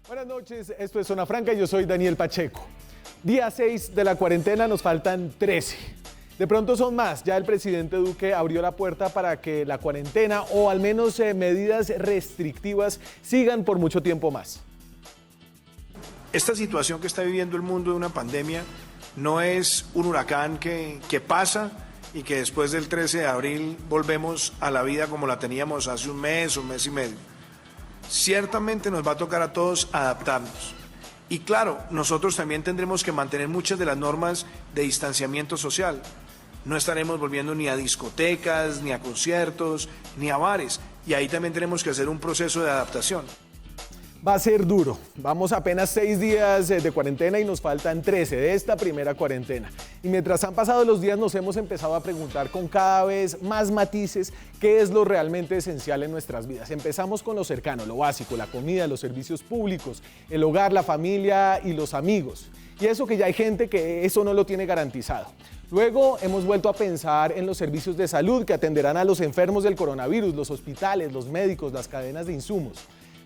Buenas noches, esto es Zona Franca y yo soy Daniel Pacheco. Día 6 de la cuarentena, nos faltan 13. De pronto son más, ya el presidente Duque abrió la puerta para que la cuarentena o al menos medidas restrictivas sigan por mucho tiempo más. Esta situación que está viviendo el mundo de una pandemia no es un huracán que pasa y que después del 13 de abril volvemos a la vida como la teníamos hace un mes y medio. Ciertamente nos va a tocar a todos adaptarnos. Y claro, nosotros también tendremos que mantener muchas de las normas de distanciamiento social. No estaremos volviendo ni a discotecas, ni a conciertos, ni a bares. Y ahí también tenemos que hacer un proceso de adaptación. Va a ser duro. Vamos apenas 6 días de cuarentena y nos faltan 13 de esta primera cuarentena. Y mientras han pasado los días nos hemos empezado a preguntar con cada vez más matices qué es lo realmente esencial en nuestras vidas. Empezamos con lo cercano, lo básico, la comida, los servicios públicos, el hogar, la familia y los amigos. Y eso que ya hay gente que eso no lo tiene garantizado. Luego hemos vuelto a pensar en los servicios de salud que atenderán a los enfermos del coronavirus, los hospitales, los médicos, las cadenas de insumos.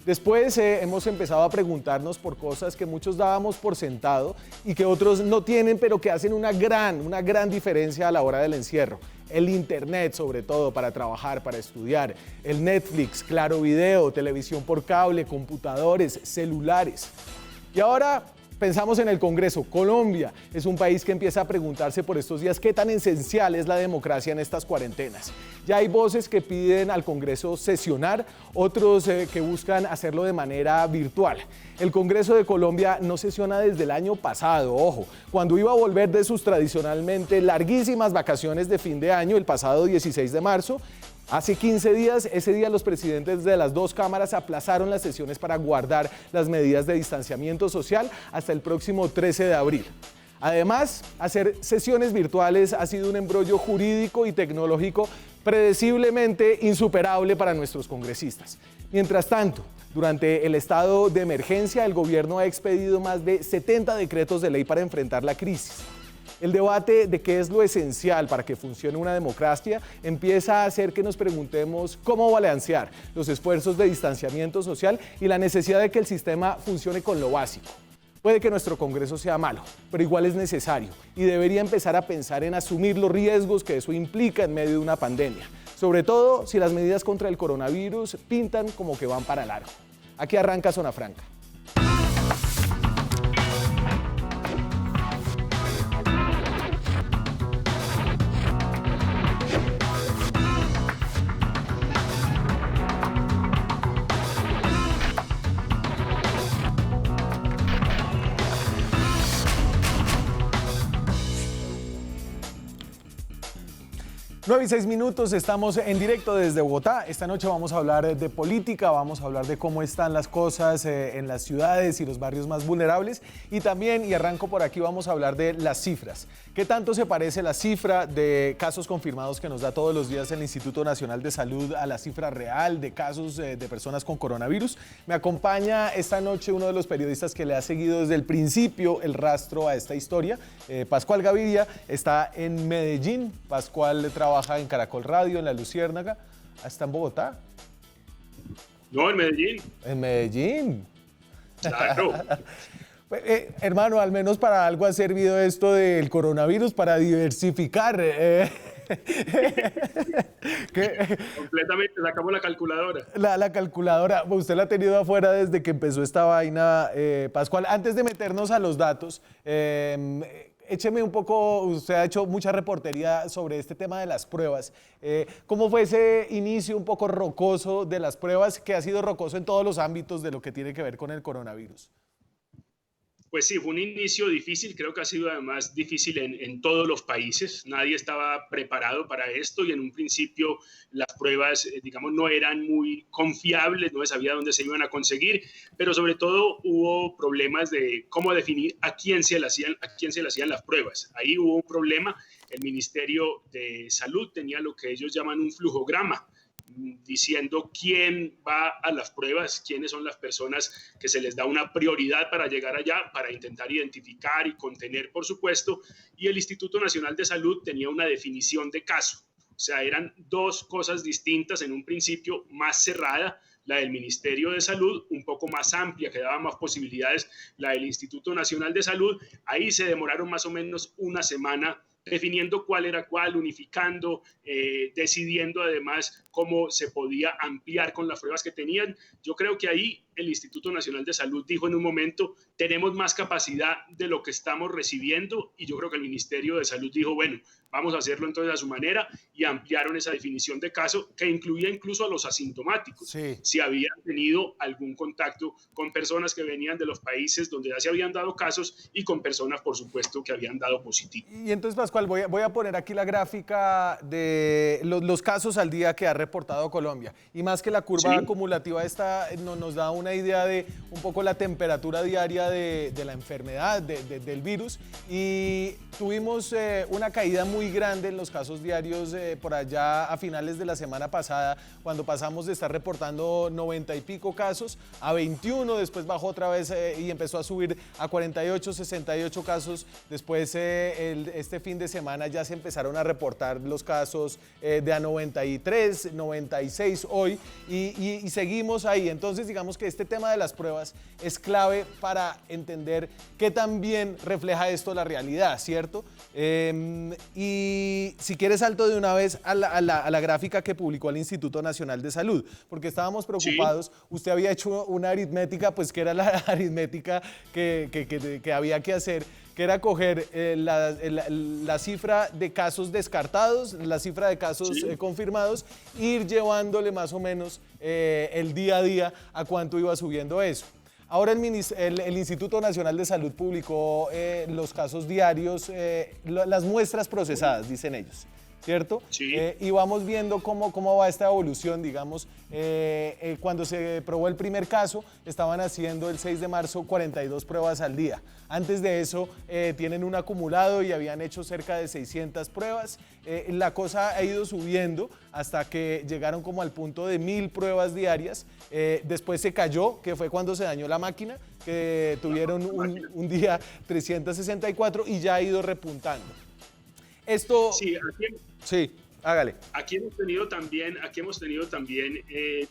Después hemos empezado a preguntarnos por cosas que muchos dábamos por sentado y que otros no tienen, pero que hacen una gran diferencia a la hora del encierro. El internet, sobre todo, para trabajar, para estudiar. El Netflix, Claro Video, televisión por cable, computadores, celulares. Y ahora pensamos en el Congreso. Colombia es un país que empieza a preguntarse por estos días qué tan esencial es la democracia en estas cuarentenas. Ya hay voces que piden al Congreso sesionar, otros que buscan hacerlo de manera virtual. El Congreso de Colombia no sesiona desde el año pasado, ojo, cuando iba a volver de sus tradicionalmente larguísimas vacaciones de fin de año, el pasado 16 de marzo. Hace 15 días, ese día los presidentes de las dos cámaras aplazaron las sesiones para guardar las medidas de distanciamiento social hasta el próximo 13 de abril. Además, hacer sesiones virtuales ha sido un embrollo jurídico y tecnológico predeciblemente insuperable para nuestros congresistas. Mientras tanto, durante el estado de emergencia, el gobierno ha expedido más de 70 decretos de ley para enfrentar la crisis. El debate de qué es lo esencial para que funcione una democracia empieza a hacer que nos preguntemos cómo balancear los esfuerzos de distanciamiento social y la necesidad de que el sistema funcione con lo básico. Puede que nuestro Congreso sea malo, pero igual es necesario y debería empezar a pensar en asumir los riesgos que eso implica en medio de una pandemia, sobre todo si las medidas contra el coronavirus pintan como que van para largo. Aquí arranca Zona Franca. Nueve y 6 minutos, estamos en directo desde Bogotá. Esta noche vamos a hablar de política, vamos a hablar de cómo están las cosas en las ciudades y los barrios más vulnerables. Y también, y arranco por aquí, vamos a hablar de las cifras. ¿Qué tanto se parece la cifra de casos confirmados que nos da todos los días el Instituto Nacional de Salud a la cifra real de casos de personas con coronavirus? Me acompaña esta noche uno de los periodistas que le ha seguido desde el principio el rastro a esta historia. Pascual Gaviria está en Medellín. Pascual trabaja en Caracol Radio, en La Luciérnaga. ¿Está en Bogotá? No, en Medellín. En Medellín. Claro. Hermano, al menos para algo ha servido esto del coronavirus, para diversificar. Completamente, sacamos la calculadora. La calculadora, usted la ha tenido afuera desde que empezó esta vaina, Pascual. Antes de meternos a los datos, écheme un poco, usted ha hecho mucha reportería sobre este tema de las pruebas. ¿Cómo fue ese inicio un poco rocoso de las pruebas, que ha sido rocoso en todos los ámbitos de lo que tiene que ver con el coronavirus? Pues sí, fue un inicio difícil, creo que ha sido además difícil en todos los países. Nadie estaba preparado para esto y en un principio las pruebas, digamos, no eran muy confiables, no se sabía dónde se iban a conseguir, pero sobre todo hubo problemas de cómo definir a quién se le hacían las pruebas. Ahí hubo un problema, el Ministerio de Salud tenía lo que ellos llaman un flujograma, diciendo quién va a las pruebas, quiénes son las personas que se les da una prioridad para llegar allá, para intentar identificar y contener, por supuesto, y el Instituto Nacional de Salud tenía una definición de caso. O sea, eran dos cosas distintas, en un principio más cerrada, la del Ministerio de Salud, un poco más amplia, que daba más posibilidades, la del Instituto Nacional de Salud. Ahí se demoraron más o menos una semana definiendo cuál era cuál, unificando, decidiendo además cómo se podía ampliar con las pruebas que tenían. Yo creo que ahí el Instituto Nacional de Salud dijo en un momento, tenemos más capacidad de lo que estamos recibiendo, y yo creo que el Ministerio de Salud dijo, bueno, vamos a hacerlo entonces a su manera, y ampliaron esa definición de caso que incluía incluso a los asintomáticos, Sí. si habían tenido algún contacto con personas que venían de los países donde ya se habían dado casos y con personas, por supuesto, que habían dado positivo. Y entonces, Pascual, voy a poner aquí la gráfica de los casos al día que ha reportado Colombia. Y más que la curva acumulativa esta nos da una idea de un poco la temperatura diaria de la enfermedad, del virus. Y tuvimos una caída muy grande en los casos diarios por allá a finales de la semana pasada, cuando pasamos de estar reportando 90 y pico casos a 21, después bajó otra vez y empezó a subir a 48, 68 casos. Después este fin de semana ya se empezaron a reportar los casos de a 93, 96 hoy y seguimos ahí. Entonces digamos que este tema de las pruebas es clave para entender qué también refleja esto la realidad, ¿cierto? Y si quieres salto de una vez a la gráfica que publicó el Instituto Nacional de Salud, porque estábamos preocupados. Sí. Usted había hecho una aritmética, pues que era la aritmética que había que hacer, que era coger la cifra de casos descartados, la cifra de casos confirmados, ir llevándole más o menos el día a día a cuánto iba subiendo eso. Ahora el Instituto Nacional de Salud publicó los casos diarios, las muestras procesadas, dicen ellos, ¿cierto? Sí. Y vamos viendo cómo va esta evolución, digamos. Cuando se probó el primer caso, estaban haciendo el 6 de marzo 42 pruebas al día. Antes de eso, tienen un acumulado y habían hecho cerca de 600 pruebas. La cosa ha ido subiendo hasta que llegaron como al punto de 1000 pruebas diarias. Después se cayó, que fue cuando se dañó la máquina, que tuvieron un día 364 y ya ha ido repuntando. Esto... Sí, hágale. Aquí hemos tenido también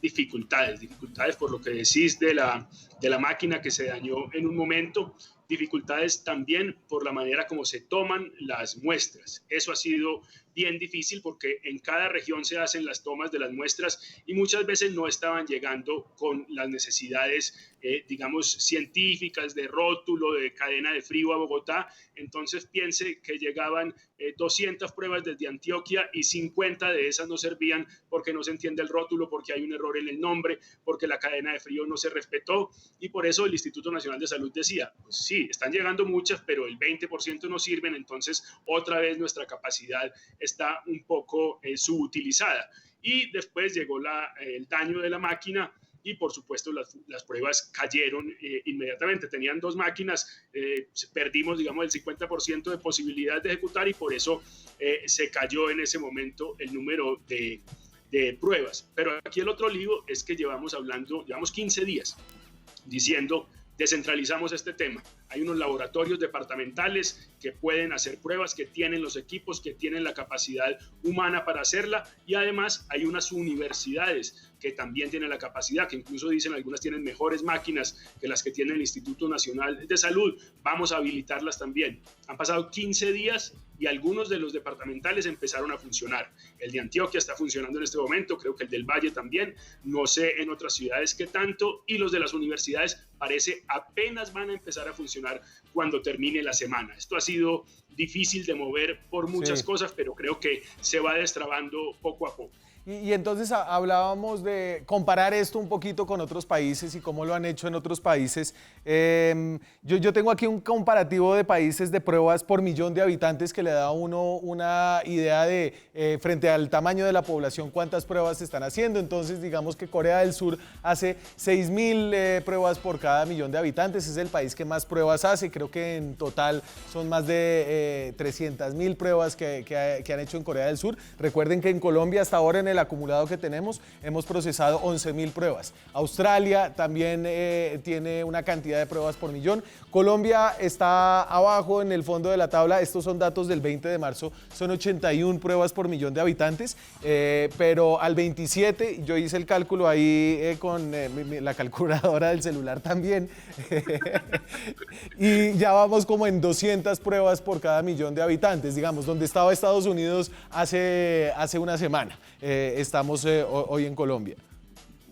dificultades por lo que decís de la máquina que se dañó en un momento, dificultades también por la manera como se toman las muestras. Eso ha sido bien difícil porque en cada región se hacen las tomas de las muestras y muchas veces no estaban llegando con las necesidades, digamos, científicas, de rótulo, de cadena de frío a Bogotá. Entonces piense que llegaban 200 pruebas desde Antioquia y 50 de esas no servían porque no se entiende el rótulo, porque hay un error en el nombre, porque la cadena de frío no se respetó, y por eso el Instituto Nacional de Salud decía, pues sí, están llegando muchas, pero el 20% no sirven, entonces otra vez nuestra capacidad está un poco subutilizada. Y después llegó el daño de la máquina y por supuesto las pruebas cayeron inmediatamente. Tenían 2 máquinas, perdimos digamos el 50% de posibilidad de ejecutar y por eso se cayó en ese momento el número de pruebas. Pero aquí el otro lío es que llevamos 15 días diciendo descentralizamos este tema. Hay unos laboratorios departamentales que pueden hacer pruebas, que tienen los equipos, que tienen la capacidad humana para hacerla, y además hay unas universidades que también tienen la capacidad, que incluso dicen algunas tienen mejores máquinas que las que tiene el Instituto Nacional de Salud. Vamos a habilitarlas también. Han pasado 15 días y algunos de los departamentales empezaron a funcionar. El de Antioquia está funcionando en este momento, creo que el del Valle también, no sé en otras ciudades qué tanto, y los de las universidades parece apenas van a empezar a funcionar cuando termine la semana. Esto ha sido difícil de mover por muchas cosas, pero creo que se va destrabando poco a poco. Y entonces hablábamos de comparar esto un poquito con otros países y cómo lo han hecho en otros países. Yo tengo aquí un comparativo de países de pruebas por millón de habitantes que le da a uno una idea de, frente al tamaño de la población, cuántas pruebas se están haciendo. Entonces, digamos que Corea del Sur hace 6.000 pruebas por cada millón de habitantes. Es el país que más pruebas hace. Creo que en total son más de 300.000 pruebas que han hecho en Corea del Sur. Recuerden que en Colombia hasta ahora en el acumulado que tenemos, hemos procesado 11.000 pruebas. Australia también tiene una cantidad de pruebas por millón. Colombia está abajo en el fondo de la tabla. Estos son datos del 20 de marzo. Son 81 pruebas por millón de habitantes. Pero al 27, yo hice el cálculo ahí con la calculadora del celular también. Y ya vamos como en 200 pruebas por cada millón de habitantes, digamos, donde estaba Estados Unidos hace una semana. Estamos hoy en Colombia.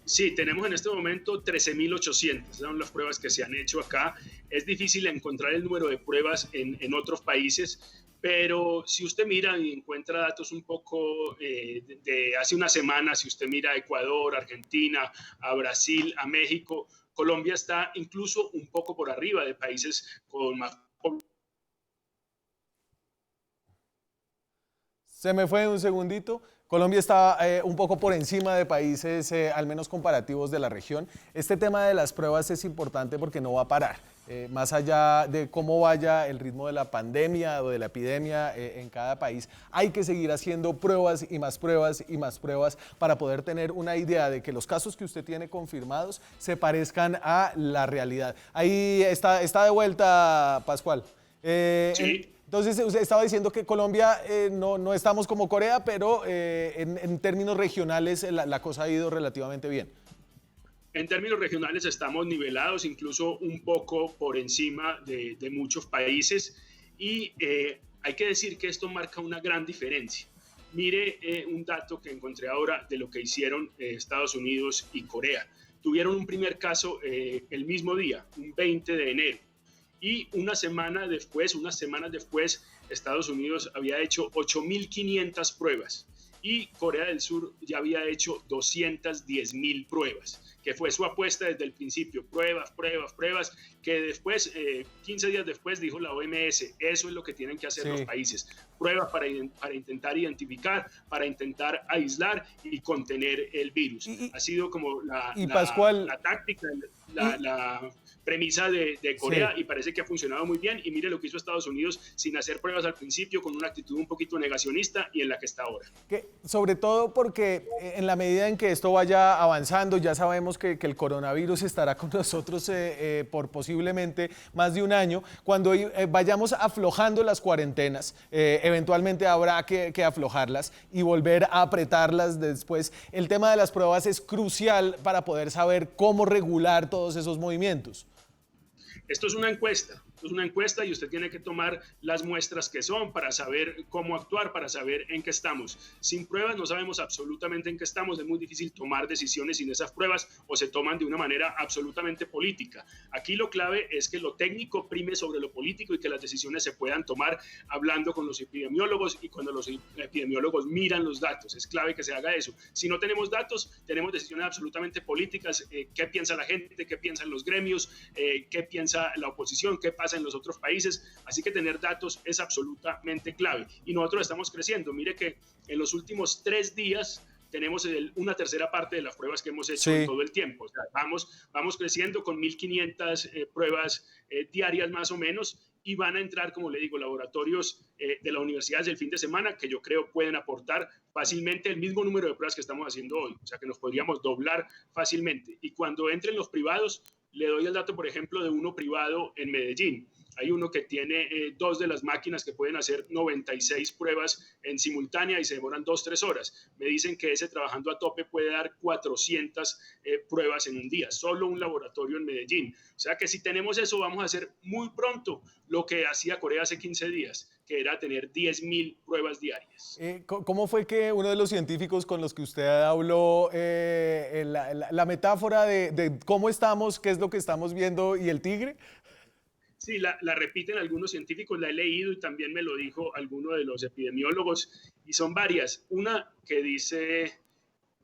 Sí, tenemos en este momento 13.800, son las pruebas que se han hecho acá. Es difícil encontrar el número de pruebas en otros países, pero si usted mira y encuentra datos un poco de hace una semana, si usted mira a Ecuador, Argentina, a Brasil, a México, Colombia está incluso un poco por arriba de países con más. Se me fue un segundito. Colombia está un poco por encima de países, al menos comparativos de la región. Este tema de las pruebas es importante porque no va a parar. Más allá de cómo vaya el ritmo de la pandemia o de la epidemia en cada país, hay que seguir haciendo pruebas y más pruebas y más pruebas para poder tener una idea de que los casos que usted tiene confirmados se parezcan a la realidad. Ahí está de vuelta, Pascual. Sí. Entonces, usted estaba diciendo que Colombia no estamos como Corea, pero en términos regionales la cosa ha ido relativamente bien. En términos regionales estamos nivelados, incluso un poco por encima de muchos países, y hay que decir que esto marca una gran diferencia. Mire un dato que encontré ahora de lo que hicieron Estados Unidos y Corea. Tuvieron un primer caso el mismo día, un 20 de enero. Y unas semanas después, Estados Unidos había hecho 8.500 pruebas y Corea del Sur ya había hecho 210.000 pruebas, que fue su apuesta desde el principio, pruebas, que después, 15 días después, dijo la OMS, eso es lo que tienen que hacer los países, pruebas para intentar identificar, para intentar aislar y contener el virus. Ha sido como la táctica, la premisa de Corea, y parece que ha funcionado muy bien, y mire lo que hizo Estados Unidos sin hacer pruebas al principio, con una actitud un poquito negacionista y en la que está ahora. Sobre todo porque en la medida en que esto vaya avanzando, ya sabemos que el coronavirus estará con nosotros por posiblemente más de un año. Cuando vayamos aflojando las cuarentenas, eventualmente habrá que aflojarlas y volver a apretarlas después. El tema de las pruebas es crucial para poder saber cómo regular todos esos movimientos. Esto es una encuesta y usted tiene que tomar las muestras que son para saber cómo actuar, para saber en qué estamos. Sin pruebas no sabemos absolutamente en qué estamos, es muy difícil tomar decisiones sin esas pruebas o se toman de una manera absolutamente política. Aquí lo clave es que lo técnico prime sobre lo político y que las decisiones se puedan tomar hablando con los epidemiólogos y cuando los epidemiólogos miran los datos. Es clave que se haga eso. Si no tenemos datos, tenemos decisiones absolutamente políticas. ¿Qué piensa la gente? ¿Qué piensan los gremios? ¿Qué piensa la oposición? ¿Qué pasa en los otros países? Así que tener datos es absolutamente clave y nosotros estamos creciendo. Mire que en los últimos 3 días tenemos una tercera parte de las pruebas que hemos hecho en todo el tiempo. O sea, vamos creciendo con 1.500 pruebas diarias más o menos, y van a entrar, como le digo, laboratorios de las universidades el fin de semana que yo creo pueden aportar fácilmente el mismo número de pruebas que estamos haciendo hoy. O sea, que nos podríamos doblar fácilmente. Y cuando entren los privados, le doy el dato, por ejemplo, de uno privado en Medellín. Hay uno que tiene 2 de las máquinas que pueden hacer 96 pruebas en simultánea y se demoran 2-3 horas. Me dicen que ese, trabajando a tope, puede dar 400 pruebas en un día, solo un laboratorio en Medellín. O sea que si tenemos eso, vamos a hacer muy pronto lo que hacía Corea hace 15 días, que era tener 10.000 pruebas diarias. ¿Cómo fue que uno de los científicos con los que usted habló, la metáfora de cómo estamos, qué es lo que estamos viendo y el tigre? Sí, la repiten algunos científicos, la he leído y también me lo dijo alguno de los epidemiólogos, y son varias. Una que dice,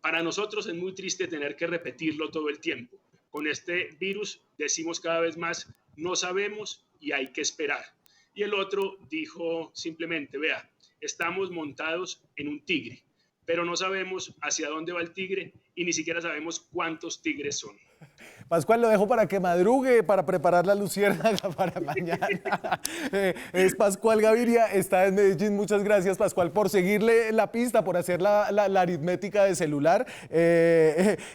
para nosotros es muy triste tener que repetirlo todo el tiempo. Con este virus decimos cada vez más, no sabemos y hay que esperar. Y el otro dijo simplemente, vea, estamos montados en un tigre, pero no sabemos hacia dónde va el tigre y ni siquiera sabemos cuántos tigres son. Pascual, lo dejo para que madrugue, para preparar la luciérnaga para mañana. Es Pascual Gaviria, está en Medellín. Muchas gracias, Pascual, por seguirle la pista, por hacer la aritmética de celular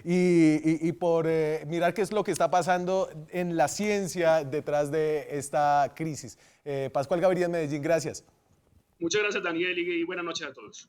y por mirar qué es lo que está pasando en la ciencia detrás de esta crisis. Pascual Gaviria en Medellín, gracias. Muchas gracias, Daniel, y buenas noches a todos.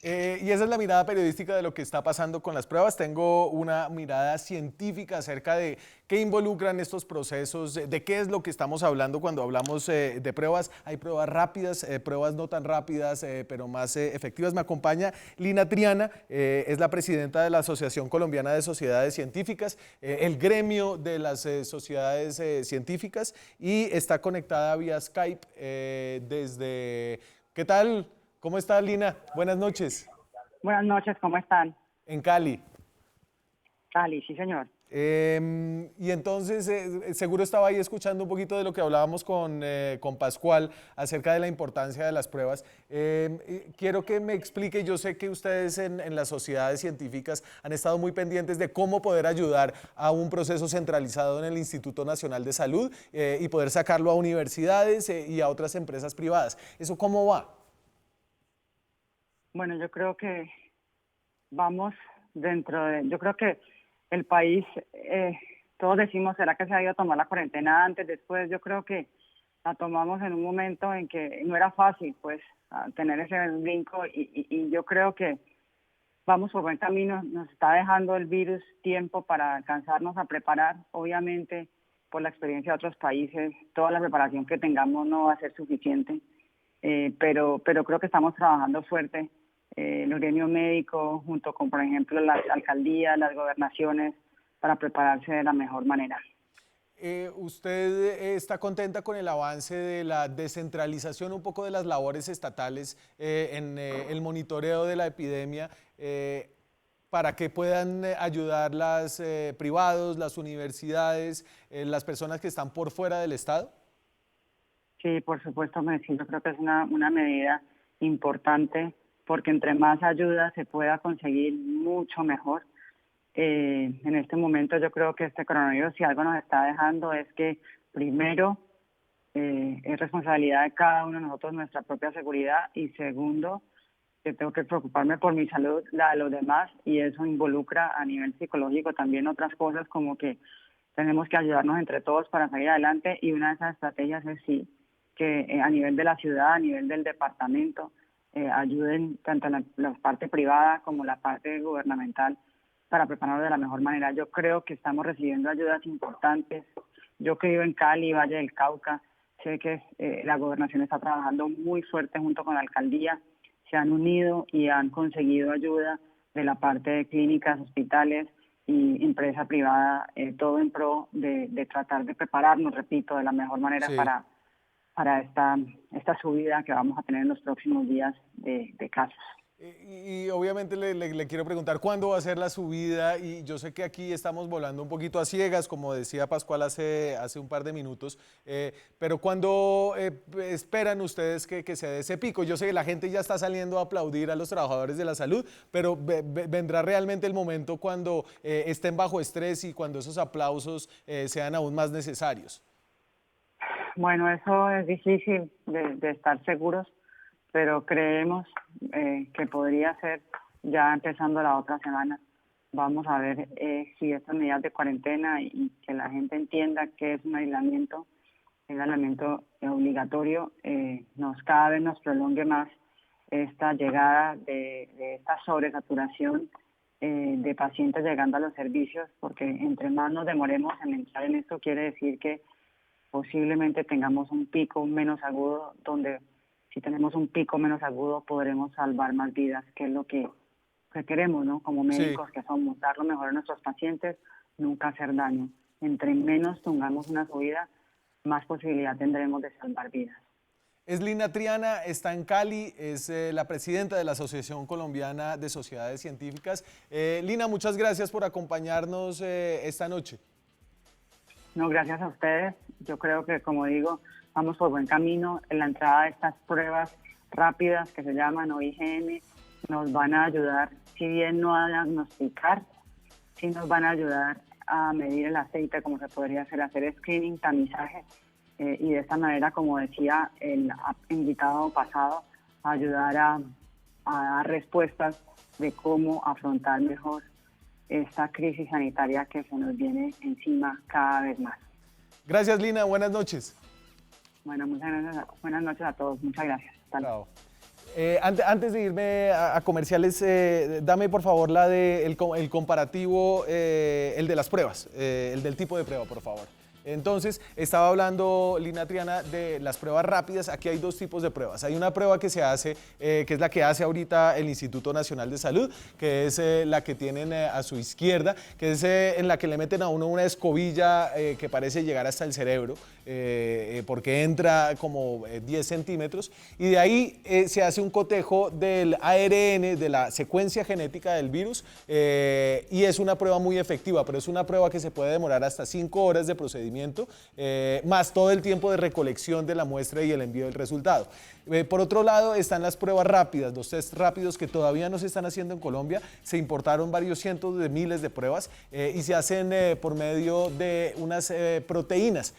Y esa es la mirada periodística de lo que está pasando con las pruebas. Tengo una mirada científica acerca de qué involucran estos procesos, de qué es lo que estamos hablando cuando hablamos de pruebas. Hay pruebas rápidas, pruebas no tan rápidas, pero más efectivas. Me acompaña Lina Triana, es la presidenta de la Asociación Colombiana de Sociedades Científicas, el gremio de las sociedades científicas, y está conectada vía Skype desde... ¿Qué tal? ¿Cómo está, Lina? Buenas noches. Buenas noches, ¿cómo están? En Cali. Cali, sí, señor. Y entonces, seguro estaba ahí escuchando un poquito de lo que hablábamos con Pascual acerca de la importancia de las pruebas. Quiero que me explique, yo sé que ustedes en las sociedades científicas han estado muy pendientes de cómo poder ayudar a un proceso centralizado en el Instituto Nacional de Salud y poder sacarlo a universidades y a otras empresas privadas. ¿Eso cómo va? Bueno, yo creo que vamos yo creo que el país, todos decimos, ¿será que se ha ido a tomar la cuarentena antes, después? Yo creo que la tomamos en un momento en que no era fácil, pues, tener ese brinco y yo creo que vamos por buen camino. Nos está dejando el virus tiempo para alcanzarnos a preparar. Obviamente, por la experiencia de otros países, toda la preparación que tengamos no va a ser suficiente, pero creo que estamos trabajando fuerte. El gremio médico, junto con, por ejemplo, las alcaldías, las gobernaciones, para prepararse de la mejor manera. ¿Usted está contenta con el avance de la descentralización un poco de las labores estatales en el monitoreo de la epidemia para que puedan ayudar las privados, las universidades, las personas que están por fuera del Estado? Sí, por supuesto, Messi. Yo creo que es una medida importante, porque entre más ayuda se pueda conseguir, mucho mejor. En este momento yo creo que este coronavirus, si algo nos está dejando, es que primero es responsabilidad de cada uno de nosotros nuestra propia seguridad, y segundo, que tengo que preocuparme por mi salud, la de los demás, y eso involucra a nivel psicológico también otras cosas, como que tenemos que ayudarnos entre todos para salir adelante, y una de esas estrategias es sí, que a nivel de la ciudad, a nivel del departamento, ayuden tanto la parte privada como la parte gubernamental para prepararnos de la mejor manera. Yo creo que estamos recibiendo ayudas importantes. Yo que vivo en Cali, Valle del Cauca, sé que la gobernación está trabajando muy fuerte junto con la alcaldía. Se han unido y han conseguido ayuda de la parte de clínicas, hospitales y empresa privada, todo en pro de tratar de prepararnos, repito, de la mejor manera Sí. para esta subida que vamos a tener en los próximos días de casos. Y obviamente le quiero preguntar cuándo va a ser la subida, y yo sé que aquí estamos volando un poquito a ciegas, como decía Pascual hace un par de minutos, pero ¿cuándo esperan ustedes que se dé ese pico? Yo sé que la gente ya está saliendo a aplaudir a los trabajadores de la salud, pero ¿vendrá realmente el momento cuando estén bajo estrés y cuando esos aplausos sean aún más necesarios? Bueno, eso es difícil de estar seguros, pero creemos que podría ser ya empezando la otra semana. Vamos a ver si estas medidas de cuarentena y que la gente entienda que es un aislamiento obligatorio, cada vez nos prolongue más esta llegada de esta sobresaturación de pacientes llegando a los servicios, porque entre más nos demoremos en entrar en esto, quiere decir que posiblemente tengamos un pico menos agudo, donde si tenemos un pico menos agudo podremos salvar más vidas, que es lo que queremos, ¿no? Como médicos que somos, dar lo mejor a nuestros pacientes, nunca hacer daño. Entre menos tengamos una subida, más posibilidad tendremos de salvar vidas. Es Lina Triana, está en Cali, es la presidenta de la Asociación Colombiana de Sociedades Científicas. Lina, muchas gracias por acompañarnos esta noche. No, gracias a ustedes. Yo creo que, como digo, vamos por buen camino. En la entrada de estas pruebas rápidas que se llaman OIgM nos van a ayudar, si bien no a diagnosticar, sí nos van a ayudar a medir el aceite, como se podría hacer screening, tamizaje, y de esta manera, como decía el invitado pasado, ayudar a dar respuestas de cómo afrontar mejor esta crisis sanitaria que se nos viene encima cada vez más. Gracias, Lina. Buenas noches. Bueno, muchas gracias. Buenas noches a todos. Muchas gracias. Hasta luego. Antes de irme a comerciales, dame por favor el comparativo, el de las pruebas, el del tipo de prueba, por favor. Entonces, estaba hablando Lina Triana de las pruebas rápidas. Aquí hay dos tipos de pruebas. Hay una prueba que se hace, que es la que hace ahorita el Instituto Nacional de Salud, que es la que tienen a su izquierda, que es en la que le meten a uno una escobilla que parece llegar hasta el cerebro, porque entra como 10 centímetros, y de ahí se hace un cotejo del ARN, de la secuencia genética del virus, y es una prueba muy efectiva, pero es una prueba que se puede demorar hasta 5 horas de procedimiento, más todo el tiempo de recolección de la muestra y el envío del resultado. Por otro lado están las pruebas rápidas, los test rápidos que todavía no se están haciendo en Colombia. Se importaron varios cientos de miles de pruebas y se hacen por medio de unas proteínas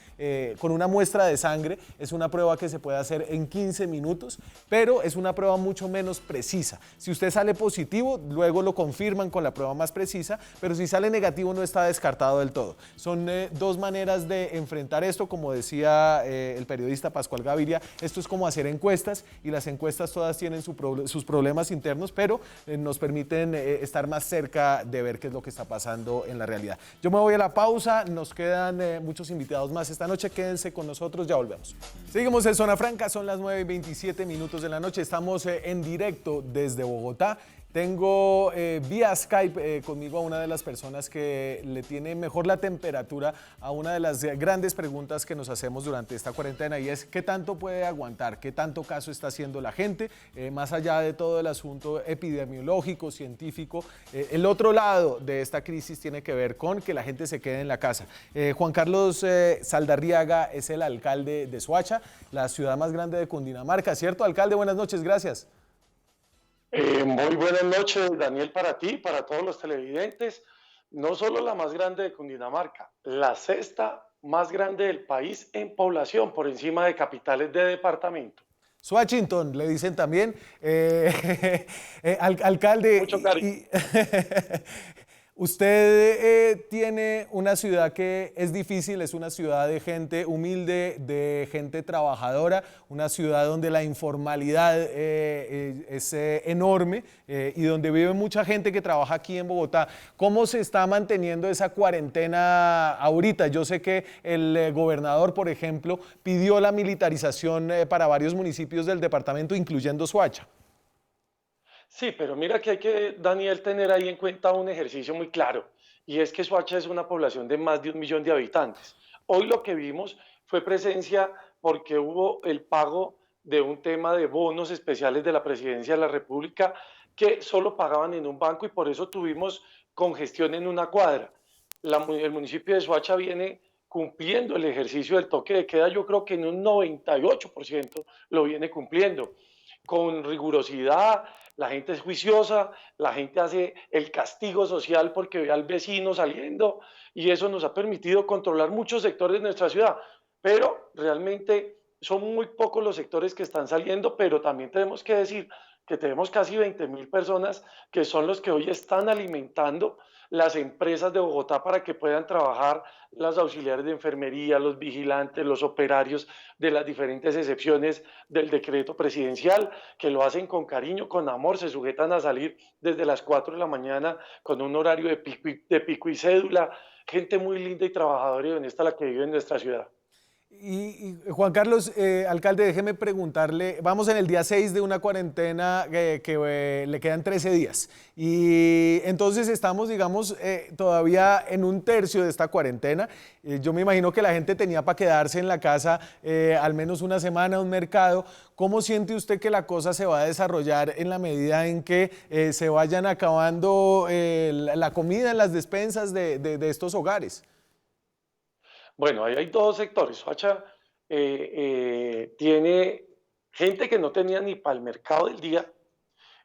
con una muestra de sangre. Es una prueba que se puede hacer en 15 minutos, pero es una prueba mucho menos precisa. Si usted sale positivo, luego lo confirman con la prueba más precisa, pero si sale negativo no está descartado del todo. Son dos maneras de enfrentar esto, como decía el periodista Pascual Gaviria. Esto es como hacer encuestas, y las encuestas todas tienen sus problemas internos, pero nos permiten estar más cerca de ver qué es lo que está pasando en la realidad. Yo me voy a la pausa, nos quedan muchos invitados más esta noche, quédense con nosotros, ya volvemos. Seguimos en Zona Franca, son las 9:27 de la noche, estamos en directo desde Bogotá. Tengo vía Skype conmigo a una de las personas que le tiene mejor la temperatura a una de las grandes preguntas que nos hacemos durante esta cuarentena, y es ¿qué tanto puede aguantar? ¿Qué tanto caso está haciendo la gente? Más allá de todo el asunto epidemiológico, científico, el otro lado de esta crisis tiene que ver con que la gente se quede en la casa. Juan Carlos Saldarriaga es el alcalde de Soacha, la ciudad más grande de Cundinamarca, ¿cierto, alcalde? Buenas noches, gracias. Muy buenas noches, Daniel, para ti, para todos los televidentes. No solo la más grande de Cundinamarca, la sexta más grande del país en población, por encima de capitales de departamento. Washington, le dicen también. Alcalde, Mucho cariño. Usted tiene una ciudad que es difícil, es una ciudad de gente humilde, de gente trabajadora, una ciudad donde la informalidad es enorme y donde vive mucha gente que trabaja aquí en Bogotá. ¿Cómo se está manteniendo esa cuarentena ahorita? Yo sé que el gobernador, por ejemplo, pidió la militarización para varios municipios del departamento, incluyendo Soacha. Sí, pero mira que hay que, Daniel, tener ahí en cuenta un ejercicio muy claro, y es que Soacha es una población de más de 1 millón de habitantes. Hoy lo que vimos fue presencia porque hubo el pago de un tema de bonos especiales de la Presidencia de la República que solo pagaban en un banco, y por eso tuvimos congestión en una cuadra. El municipio de Soacha viene cumpliendo el ejercicio del toque de queda, yo creo que en un 98% lo viene cumpliendo, con rigurosidad. La gente es juiciosa, la gente hace el castigo social porque ve al vecino saliendo, y eso nos ha permitido controlar muchos sectores de nuestra ciudad, pero realmente son muy pocos los sectores que están saliendo, pero también tenemos que decir que tenemos casi 20.000 personas que son los que hoy están alimentando las empresas de Bogotá para que puedan trabajar las auxiliares de enfermería, los vigilantes, los operarios de las diferentes excepciones del decreto presidencial, que lo hacen con cariño, con amor, se sujetan a salir desde las 4 de la mañana con un horario de pico y cédula, gente muy linda y trabajadora y honesta la que vive en nuestra ciudad. Y Juan Carlos, alcalde, déjeme preguntarle, vamos en el día 6 de una cuarentena que le quedan 13 días, y entonces estamos, digamos, todavía en un tercio de esta cuarentena. Yo me imagino que la gente tenía para quedarse en la casa al menos una semana, un mercado. ¿Cómo siente usted que la cosa se va a desarrollar en la medida en que se vayan acabando la comida en las despensas de estos hogares? Bueno, ahí hay dos sectores. Soacha tiene gente que no tenía ni para el mercado del día,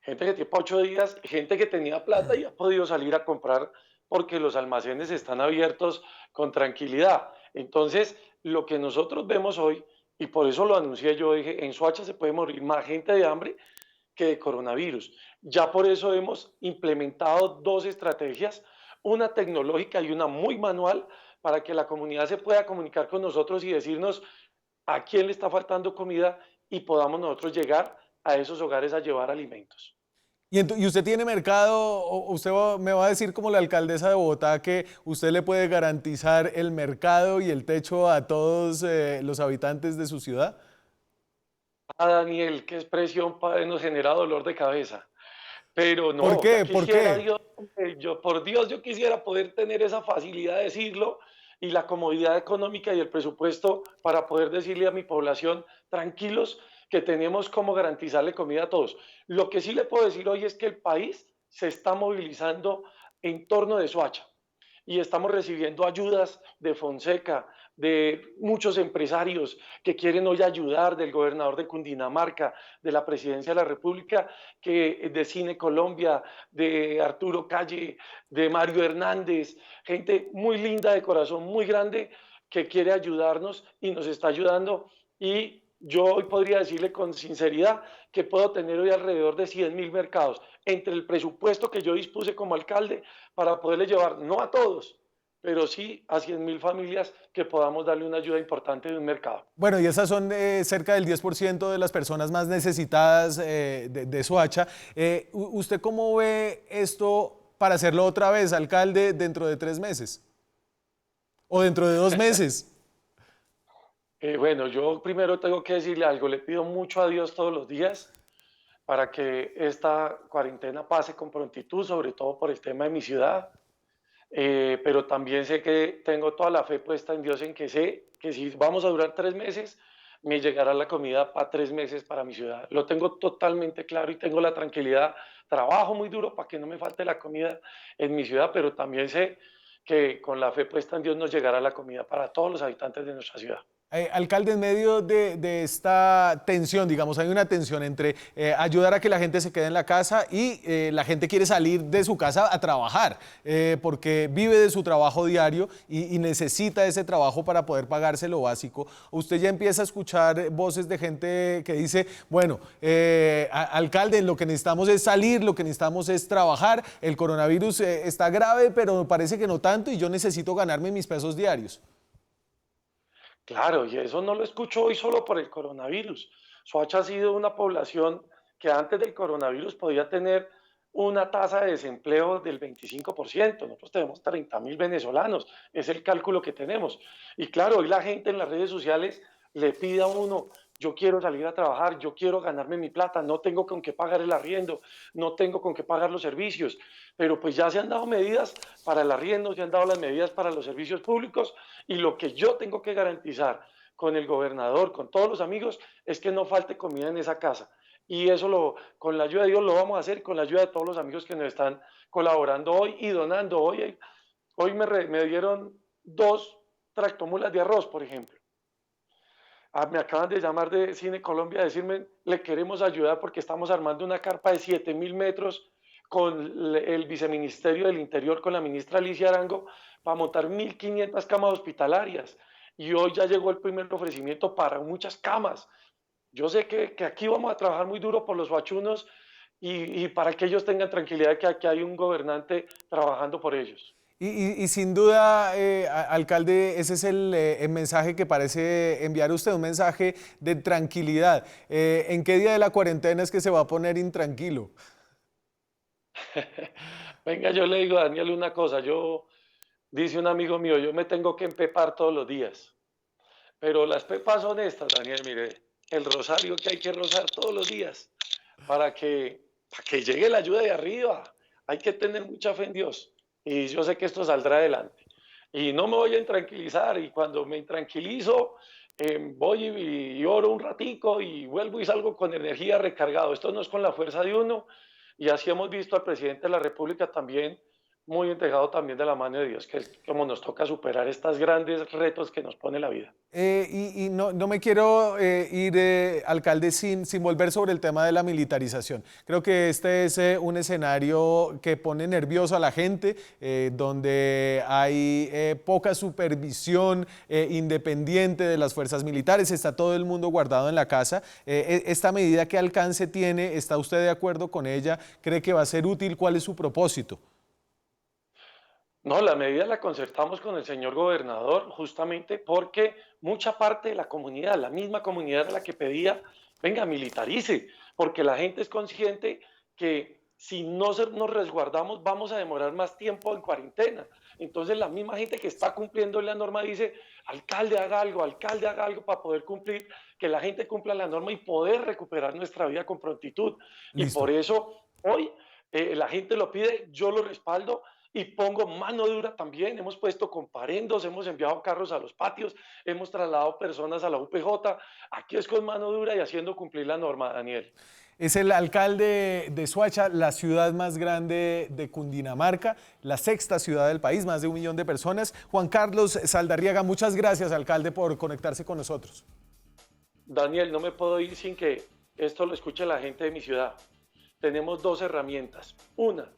gente que tiene para 8 días, gente que tenía plata y ha podido salir a comprar porque los almacenes están abiertos con tranquilidad. Entonces, lo que nosotros vemos hoy, y por eso lo anuncié yo, dije, en Soacha se puede morir más gente de hambre que de coronavirus. Ya por eso hemos implementado dos estrategias, una tecnológica y una muy manual, para que la comunidad se pueda comunicar con nosotros y decirnos a quién le está faltando comida y podamos nosotros llegar a esos hogares a llevar alimentos. Y usted tiene mercado, me va a decir como la alcaldesa de Bogotá que usted le puede garantizar el mercado y el techo a todos los habitantes de su ciudad. Ah, Daniel, qué expresión nos genera dolor de cabeza. Pero ¿Por no, ya qué? ¿Por quisiera qué? Dios, por Dios, yo quisiera poder tener esa facilidad de decirlo y la comodidad económica y el presupuesto para poder decirle a mi población, tranquilos, que tenemos cómo garantizarle comida a todos. Lo que sí le puedo decir hoy es que el país se está movilizando en torno de Soacha y estamos recibiendo ayudas de Fonseca, de muchos empresarios que quieren hoy ayudar, del gobernador de Cundinamarca, de la presidencia de la República, de Cine Colombia, de Arturo Calle, de Mario Hernández, gente muy linda de corazón, muy grande, que quiere ayudarnos y nos está ayudando. Y yo hoy podría decirle con sinceridad que puedo tener hoy alrededor de 100.000 mercados entre el presupuesto que yo dispuse como alcalde para poderle llevar, no a todos, pero sí a 100.000 familias que podamos darle una ayuda importante de un mercado. Bueno, y esas son cerca del 10% de las personas más necesitadas de Soacha. ¿Usted cómo ve esto para hacerlo otra vez, alcalde, dentro de 3 meses? ¿O dentro de 2 meses? Bueno, yo primero tengo que decirle algo, le pido mucho a Dios todos los días para que esta cuarentena pase con prontitud, sobre todo por el tema de mi ciudad. Pero también sé que tengo toda la fe puesta en Dios, en que sé que si vamos a durar 3 meses, me llegará la comida para 3 meses para mi ciudad. Lo tengo totalmente claro y tengo la tranquilidad. Trabajo muy duro para que no me falte la comida en mi ciudad, pero también sé que con la fe puesta en Dios nos llegará la comida para todos los habitantes de nuestra ciudad. Alcalde, en medio de esta tensión, digamos, hay una tensión entre ayudar a que la gente se quede en la casa y la gente quiere salir de su casa a trabajar, porque vive de su trabajo diario y necesita ese trabajo para poder pagarse lo básico. Usted ya empieza a escuchar voces de gente que dice, bueno, alcalde, lo que necesitamos es salir, lo que necesitamos es trabajar, el coronavirus está grave, pero parece que no tanto y yo necesito ganarme mis pesos diarios. Claro, y eso no lo escucho hoy solo por el coronavirus. Soacha ha sido una población que antes del coronavirus podía tener una tasa de desempleo del 25%. Nosotros tenemos 30.000 venezolanos, es el cálculo que tenemos. Y claro, hoy la gente en las redes sociales le pide a uno, yo quiero salir a trabajar, yo quiero ganarme mi plata, no tengo con qué pagar el arriendo, no tengo con qué pagar los servicios, pero pues ya se han dado medidas para el arriendo, se han dado las medidas para los servicios públicos y lo que yo tengo que garantizar con el gobernador, con todos los amigos, es que no falte comida en esa casa. Y eso con la ayuda de Dios lo vamos a hacer, con la ayuda de todos los amigos que nos están colaborando hoy y donando. Hoy me dieron 2 tractomulas de arroz, por ejemplo. Me acaban de llamar de Cine Colombia a decirme, le queremos ayudar porque estamos armando una carpa de 7.000 metros con el viceministerio del Interior, con la ministra Alicia Arango, para montar 1.500 camas hospitalarias. Y hoy ya llegó el primer ofrecimiento para muchas camas. Yo sé que aquí vamos a trabajar muy duro por los soachunos y para que ellos tengan tranquilidad de que aquí hay un gobernante trabajando por ellos. Y sin duda, alcalde, ese es el mensaje que parece enviar usted, un mensaje de tranquilidad. ¿En qué día de la cuarentena es que se va a poner intranquilo? Venga, yo le digo a Daniel una cosa, dice un amigo mío, yo me tengo que empepar todos los días, pero las pepas son estas, Daniel, mire, el rosario que hay que rozar todos los días para que llegue la ayuda de arriba. Hay que tener mucha fe en Dios y yo sé que esto saldrá adelante. Y no me voy a intranquilizar y cuando me intranquilizo voy y oro un ratico y vuelvo y salgo con energía recargado. Esto no es con la fuerza de uno y así hemos visto al presidente de la República también muy entregado también de la mano de Dios, que es como nos toca superar estos grandes retos que nos pone la vida. No me quiero ir, alcalde, sin volver sobre el tema de la militarización. Creo que este es un escenario que pone nervioso a la gente, donde hay poca supervisión independiente de las fuerzas militares, está todo el mundo guardado en la casa. ¿Esta medida qué alcance tiene? ¿Está usted de acuerdo con ella? ¿Cree que va a ser útil? ¿Cuál es su propósito? No, la medida la concertamos con el señor gobernador justamente porque mucha parte de la comunidad, la misma comunidad era la que pedía, venga, militarice, porque la gente es consciente que si no nos resguardamos vamos a demorar más tiempo en cuarentena. Entonces la misma gente que está cumpliendo la norma dice, alcalde haga algo para poder cumplir, que la gente cumpla la norma y poder recuperar nuestra vida con prontitud. Listo. Y por eso hoy la gente lo pide, yo lo respaldo. Y pongo mano dura también, hemos puesto comparendos, hemos enviado carros a los patios, hemos trasladado personas a la UPJ, aquí es con mano dura y haciendo cumplir la norma, Daniel. Es el alcalde de Soacha, la ciudad más grande de Cundinamarca, la sexta ciudad del país, más de 1 millón de personas. Juan Carlos Saldarriaga, muchas gracias, alcalde, por conectarse con nosotros. Daniel, no me puedo ir sin que esto lo escuche la gente de mi ciudad. Tenemos 2 herramientas. Una,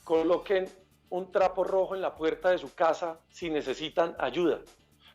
coloquen un trapo rojo en la puerta de su casa si necesitan ayuda,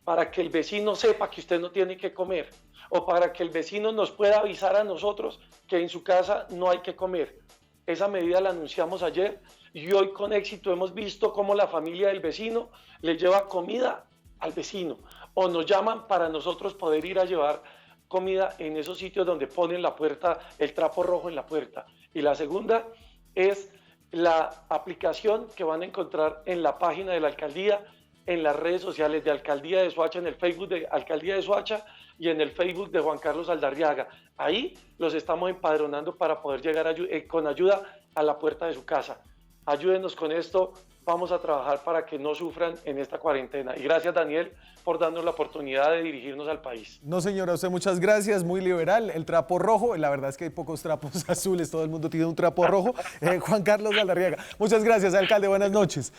para que el vecino sepa que usted no tiene que comer, o para que el vecino nos pueda avisar a nosotros que en su casa no hay que comer. Esa medida la anunciamos ayer y hoy con éxito hemos visto cómo la familia del vecino le lleva comida al vecino, o nos llaman para nosotros poder ir a llevar comida en esos sitios donde ponen la puerta, el trapo rojo en la puerta. Y la segunda es la aplicación que van a encontrar en la página de la alcaldía, en las redes sociales de Alcaldía de Soacha, en el Facebook de Alcaldía de Soacha y en el Facebook de Juan Carlos Saldarriaga. Ahí los estamos empadronando para poder llegar con ayuda a la puerta de su casa. Ayúdenos con esto, vamos a trabajar para que no sufran en esta cuarentena. Y gracias, Daniel, por darnos la oportunidad de dirigirnos al país. No, señora, a usted muchas gracias, muy liberal. El trapo rojo, la verdad es que hay pocos trapos azules, todo el mundo tiene un trapo rojo. Juan Carlos Saldarriaga, muchas gracias, alcalde, buenas noches.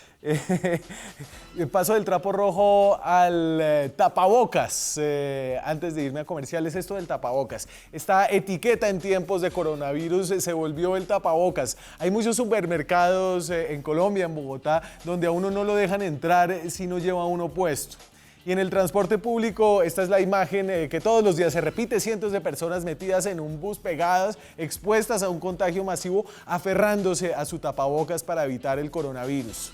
Paso del trapo rojo al tapabocas. Antes de irme a comerciales, esto del tapabocas. Esta etiqueta en tiempos de coronavirus se volvió el tapabocas. Hay muchos supermercados en Colombia, en Bogotá, donde a uno no lo dejan entrar si no lleva uno puesto. Y en el transporte público, esta es la imagen que todos los días se repite, cientos de personas metidas en un bus, pegadas, expuestas a un contagio masivo, aferrándose a su tapabocas para evitar el coronavirus.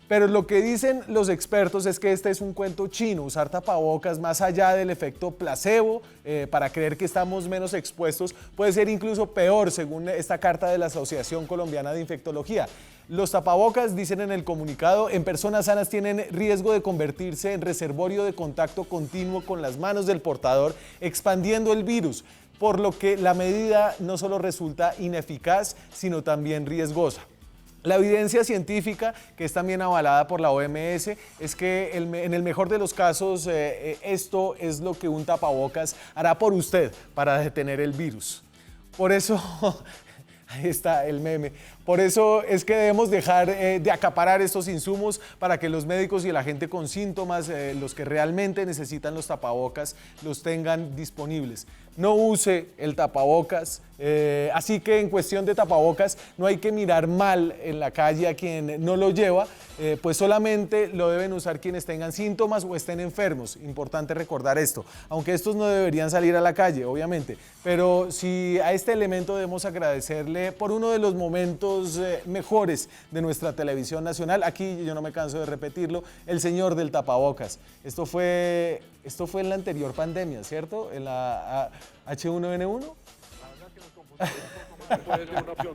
Pero lo que dicen los expertos es que este es un cuento chino, usar tapabocas más allá del efecto placebo para creer que estamos menos expuestos puede ser incluso peor, según esta carta de la Asociación Colombiana de Infectología. Los tapabocas, dicen en el comunicado, en personas sanas tienen riesgo de convertirse en reservorio de contacto continuo con las manos del portador, expandiendo el virus, por lo que la medida no solo resulta ineficaz, sino también riesgosa. La evidencia científica, que es también avalada por la OMS, es que en el mejor de los casos esto es lo que un tapabocas hará por usted para detener el virus. Por eso, ahí está el meme, por eso es que debemos dejar de acaparar estos insumos para que los médicos y la gente con síntomas, los que realmente necesitan los tapabocas, los tengan disponibles. No use el tapabocas, así que en cuestión de tapabocas no hay que mirar mal en la calle a quien no lo lleva, pues solamente lo deben usar quienes tengan síntomas o estén enfermos. Importante recordar esto, aunque estos no deberían salir a la calle, obviamente, pero sí a este elemento debemos agradecerle por uno de los momentos mejores de nuestra televisión nacional. Aquí yo no me canso de repetirlo, el señor del tapabocas. Esto fue en la anterior pandemia, ¿cierto? En la H1N1. La verdad que nos confundimos un poco, puede ser una opción,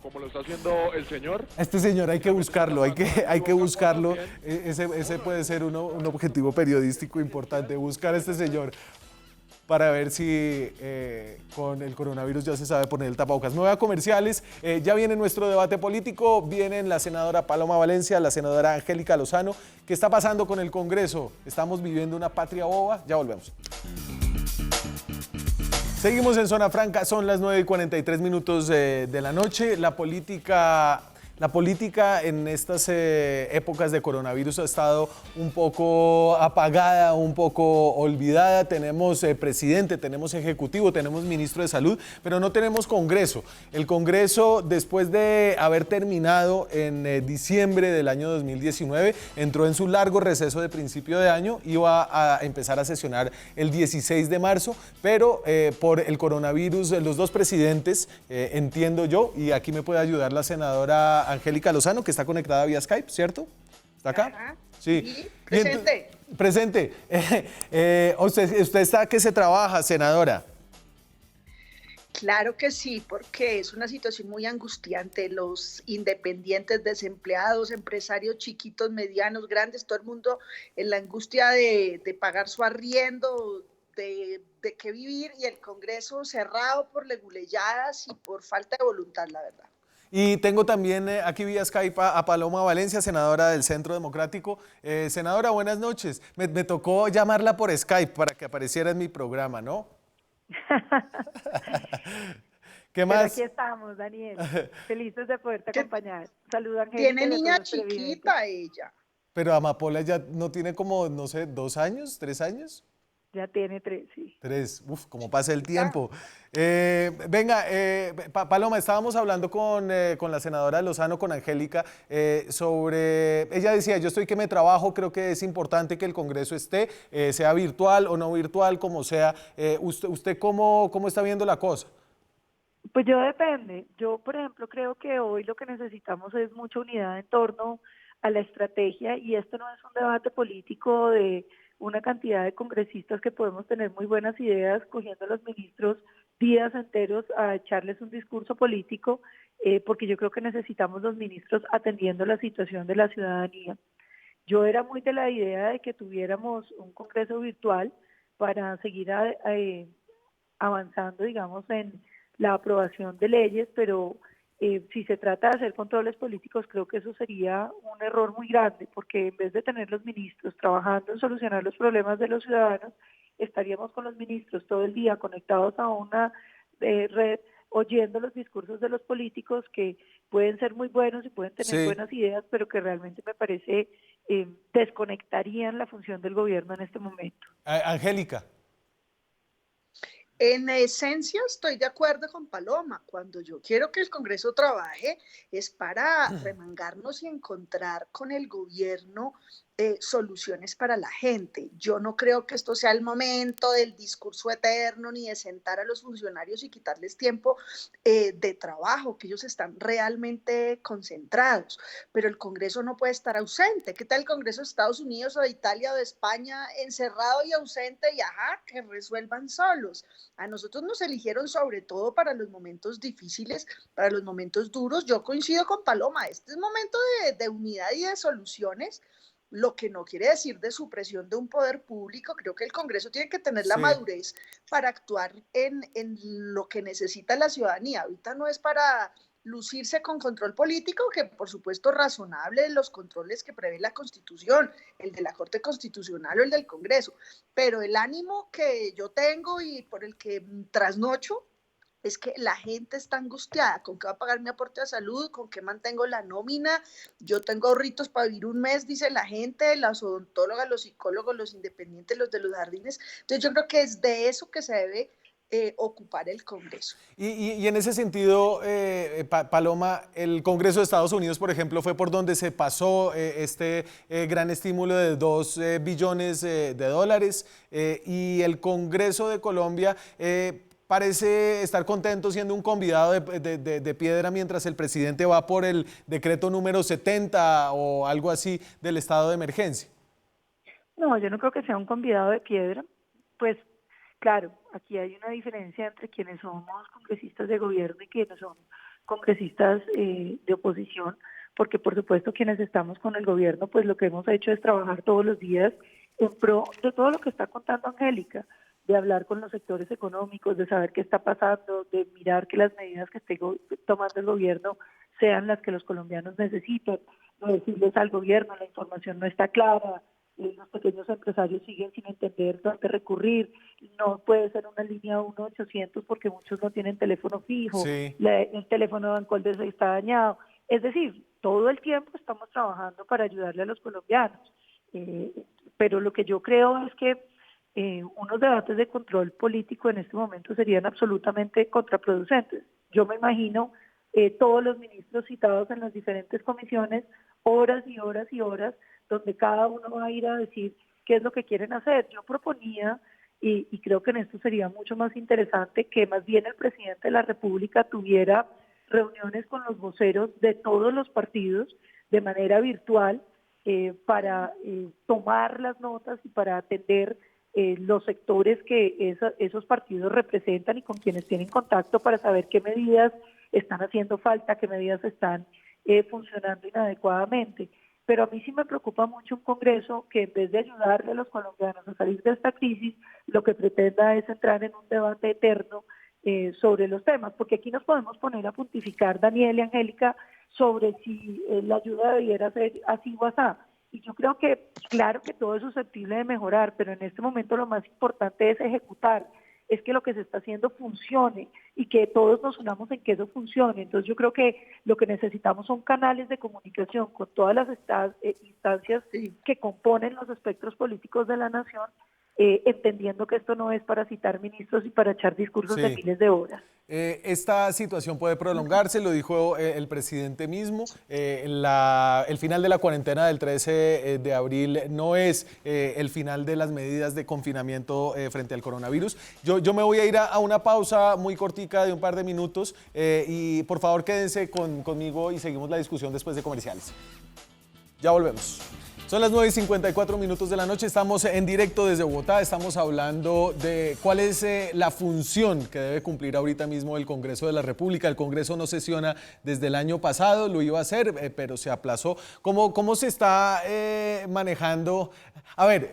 como lo está haciendo el señor. Este señor hay que buscarlo, hay que buscarlo. Ese puede ser un objetivo periodístico importante, buscar a este señor para ver si con el coronavirus ya se sabe poner el tapabocas. Me voy a comerciales, ya viene nuestro debate político, vienen la senadora Paloma Valencia, la senadora Angélica Lozano. ¿Qué está pasando con el Congreso? ¿Estamos viviendo una patria boba? Ya volvemos. Seguimos en Zona Franca, son las 9:43 de la noche. La política La política en estas épocas de coronavirus ha estado un poco apagada, un poco olvidada. Tenemos presidente, tenemos ejecutivo, tenemos ministro de salud, pero no tenemos Congreso. El Congreso, después de haber terminado en diciembre del año 2019, entró en su largo receso de principio de año, iba a empezar a sesionar el 16 de marzo, pero por el coronavirus, los dos presidentes, entiendo yo, y aquí me puede ayudar la senadora Angélica Lozano, que está conectada vía Skype, ¿cierto? ¿Está acá? Ajá. Sí. Presente. Presente. ¿Usted está que se trabaja, senadora? Claro que sí, porque es una situación muy angustiante. Los independientes, desempleados, empresarios chiquitos, medianos, grandes, todo el mundo en la angustia de pagar su arriendo, de qué vivir, y el Congreso cerrado por leguleyadas y por falta de voluntad, la verdad. Y tengo también aquí vía Skype a Paloma Valencia, senadora del Centro Democrático. Senadora, buenas noches. Me tocó llamarla por Skype para que apareciera en mi programa, ¿no? ¿Qué más? Pero aquí estamos, Daniel. Felices de poderte acompañar. Saludos, Angélica. Tiene niña chiquita ella. Pero Amapola ya no tiene como, no sé, 2 años, 3 años. Ya tiene 3, sí. 3, cómo pasa el tiempo. Venga, Paloma, estábamos hablando con la senadora Lozano, con Angélica, sobre, ella decía, yo estoy que me trabajo, creo que es importante que el Congreso esté, sea virtual o no virtual, como sea. ¿Usted cómo está viendo la cosa? Pues yo depende. Yo, por ejemplo, creo que hoy lo que necesitamos es mucha unidad en torno a la estrategia, y esto no es un debate político de una cantidad de congresistas que podemos tener muy buenas ideas, cogiendo a los ministros días enteros a echarles un discurso político, porque yo creo que necesitamos los ministros atendiendo la situación de la ciudadanía. Yo era muy de la idea de que tuviéramos un congreso virtual para seguir avanzando, digamos, en la aprobación de leyes, pero si se trata de hacer controles políticos, creo que eso sería un error muy grande, porque en vez de tener los ministros trabajando en solucionar los problemas de los ciudadanos, estaríamos con los ministros todo el día conectados a una red, oyendo los discursos de los políticos, que pueden ser muy buenos y pueden tener buenas ideas, pero que realmente me parece desconectarían la función del gobierno en este momento. Angélica. En esencia estoy de acuerdo con Paloma. Cuando yo quiero que el Congreso trabaje es para remangarnos y encontrar con el gobierno soluciones para la gente. Yo no creo que esto sea el momento del discurso eterno ni de sentar a los funcionarios y quitarles tiempo de trabajo, que ellos están realmente concentrados. Pero el Congreso no puede estar ausente. ¿Qué tal el Congreso de Estados Unidos o de Italia o de España encerrado y ausente y que resuelvan solos? A nosotros nos eligieron sobre todo para los momentos difíciles, para los momentos duros. Yo coincido con Paloma, este es momento de unidad y de soluciones, lo que no quiere decir de supresión de un poder público. Creo que el Congreso tiene que tener la madurez para actuar en lo que necesita la ciudadanía. Ahorita no es para lucirse con control político, que por supuesto razonable los controles que prevé la Constitución, el de la Corte Constitucional o el del Congreso, pero el ánimo que yo tengo y por el que trasnocho es que la gente está angustiada. ¿Con qué va a pagar mi aporte a salud? ¿Con qué mantengo la nómina? Yo tengo ahorritos para vivir un mes, dice la gente, las odontólogas, los psicólogos, los independientes, los de los jardines. Entonces yo creo que es de eso que se debe ocupar el Congreso. Y en ese sentido, Paloma, el Congreso de Estados Unidos, por ejemplo, fue por donde se pasó este gran estímulo de 2 billones de dólares, y el Congreso de Colombia parece estar contento siendo un convidado de piedra mientras el presidente va por el decreto número 70 o algo así del estado de emergencia. No, yo no creo que sea un convidado de piedra. Pues claro, aquí hay una diferencia entre quienes somos congresistas de gobierno y quienes son congresistas de oposición, porque por supuesto quienes estamos con el gobierno, pues lo que hemos hecho es trabajar todos los días en pro de todo lo que está contando Angélica, de hablar con los sectores económicos, de saber qué está pasando, de mirar que las medidas que esté tomando el gobierno sean las que los colombianos necesitan, de decirles al gobierno la información no está clara, los pequeños empresarios siguen sin entender dónde recurrir, no puede ser una línea 1-800 porque muchos no tienen teléfono fijo, el teléfono de Bancoldes está dañado. Es decir, todo el tiempo estamos trabajando para ayudarle a los colombianos, pero lo que yo creo es que unos debates de control político en este momento serían absolutamente contraproducentes. Yo me imagino todos los ministros citados en las diferentes comisiones, horas y horas y horas, donde cada uno va a ir a decir qué es lo que quieren hacer. Yo proponía, y creo que en esto sería mucho más interesante, que más bien el presidente de la República tuviera reuniones con los voceros de todos los partidos de manera virtual para tomar las notas y para atender los sectores que esos partidos representan y con quienes tienen contacto para saber qué medidas están haciendo falta, qué medidas están funcionando inadecuadamente. Pero a mí sí me preocupa mucho un Congreso que en vez de ayudarle a los colombianos a salir de esta crisis, lo que pretenda es entrar en un debate eterno sobre los temas, porque aquí nos podemos poner a pontificar, Daniel y Angélica, sobre si la ayuda debiera ser así o así. Y yo creo que, claro que todo es susceptible de mejorar, pero en este momento lo más importante es ejecutar, es que lo que se está haciendo funcione y que todos nos unamos en que eso funcione. Entonces yo creo que lo que necesitamos son canales de comunicación con todas las instancias que componen los espectros políticos de la nación, entendiendo que esto no es para citar ministros y para echar discursos de miles de horas. Esta situación puede prolongarse, lo dijo el presidente mismo. El final de la cuarentena del 13 de abril no es el final de las medidas de confinamiento frente al coronavirus. Yo me voy a ir a una pausa muy cortica de un par de minutos y por favor quédense conmigo y seguimos la discusión después de comerciales. Ya volvemos. Son las 9:54 de la noche, estamos en directo desde Bogotá, estamos hablando de cuál es la función que debe cumplir ahorita mismo el Congreso de la República. El Congreso no sesiona desde el año pasado, lo iba a hacer, pero se aplazó. ¿Cómo se está manejando? A ver,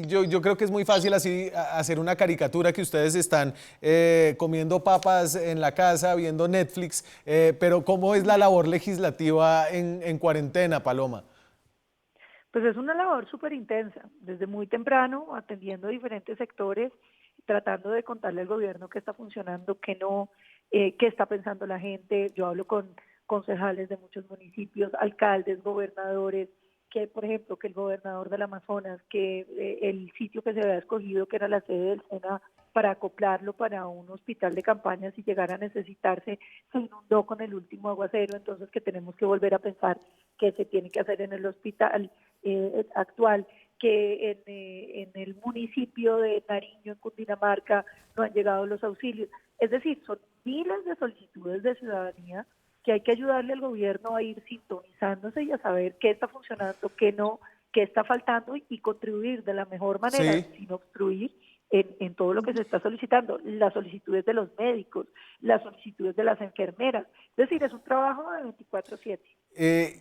yo creo que es muy fácil así hacer una caricatura que ustedes están comiendo papas en la casa, viendo Netflix, pero ¿cómo es la labor legislativa en cuarentena, Paloma? Pues es una labor súper intensa, desde muy temprano, atendiendo diferentes sectores, tratando de contarle al gobierno qué está funcionando, qué no, qué está pensando la gente. Yo hablo con concejales de muchos municipios, alcaldes, gobernadores, que por ejemplo, que el gobernador del Amazonas, que el sitio que se había escogido, que era la sede del SENA, para acoplarlo para un hospital de campaña si llegara a necesitarse, se inundó con el último aguacero, entonces que tenemos que volver a pensar qué se tiene que hacer en el hospital actual, que en el municipio de Nariño, en Cundinamarca, no han llegado los auxilios. Es decir, son miles de solicitudes de ciudadanía que hay que ayudarle al gobierno a ir sintonizándose y a saber qué está funcionando, qué no, qué está faltando y contribuir de la mejor manera, sin obstruir en todo lo que se está solicitando, las solicitudes de los médicos, las solicitudes de las enfermeras. Es decir, es un trabajo de 24/7.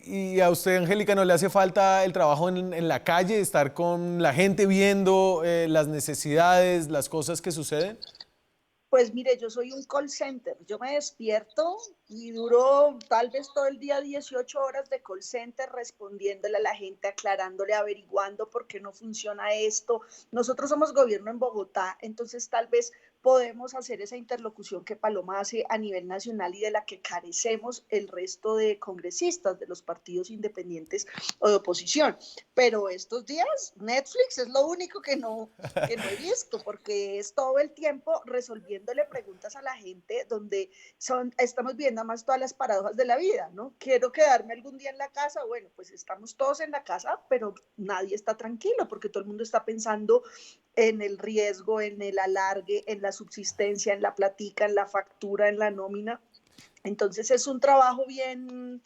¿Y a usted, Angélica, no le hace falta el trabajo en la calle, estar con la gente viendo las necesidades, las cosas que suceden? Pues mire, yo soy un call center, yo me despierto y duro tal vez todo el día 18 horas de call center respondiéndole a la gente, aclarándole, averiguando por qué no funciona esto. Nosotros somos gobierno en Bogotá, entonces tal vez podemos hacer esa interlocución que Paloma hace a nivel nacional y de la que carecemos el resto de congresistas de los partidos independientes o de oposición. Pero estos días Netflix es lo único que no he visto, porque es todo el tiempo resolviéndole preguntas a la gente donde estamos viendo más todas las paradojas de la vida, ¿no? Quiero quedarme algún día en la casa, bueno, pues estamos todos en la casa, pero nadie está tranquilo porque todo el mundo está pensando en el riesgo, en el alargue, en la subsistencia, en la platica, en la factura, en la nómina. Entonces es un trabajo bien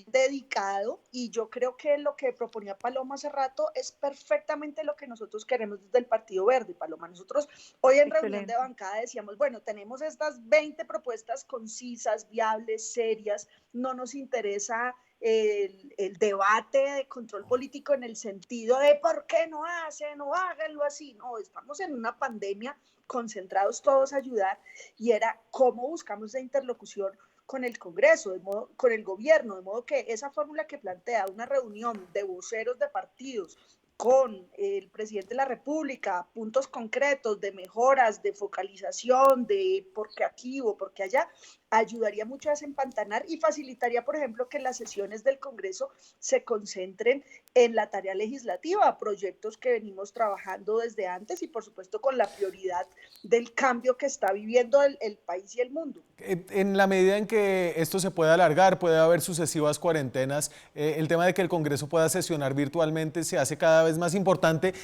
dedicado y yo creo que lo que proponía Paloma hace rato es perfectamente lo que nosotros queremos desde el Partido Verde, Paloma. Nosotros hoy en reunión de bancada decíamos, bueno, tenemos estas 20 propuestas concisas, viables, serias, no nos interesa el debate de control político en el sentido de por qué no hacen o háganlo así. No, estamos en una pandemia, concentrados todos a ayudar y era cómo buscamos la interlocución con el Congreso, con el gobierno, de modo que esa fórmula que plantea una reunión de voceros de partidos con el presidente de la República, puntos concretos de mejoras, de focalización, de por qué aquí o por qué allá, ayudaría mucho a desempantanar y facilitaría, por ejemplo, que las sesiones del Congreso se concentren en la tarea legislativa, proyectos que venimos trabajando desde antes y, por supuesto, con la prioridad del cambio que está viviendo el país y el mundo. En la medida en que esto se pueda alargar, puede haber sucesivas cuarentenas, el tema de que el Congreso pueda sesionar virtualmente se hace cada vez más importante.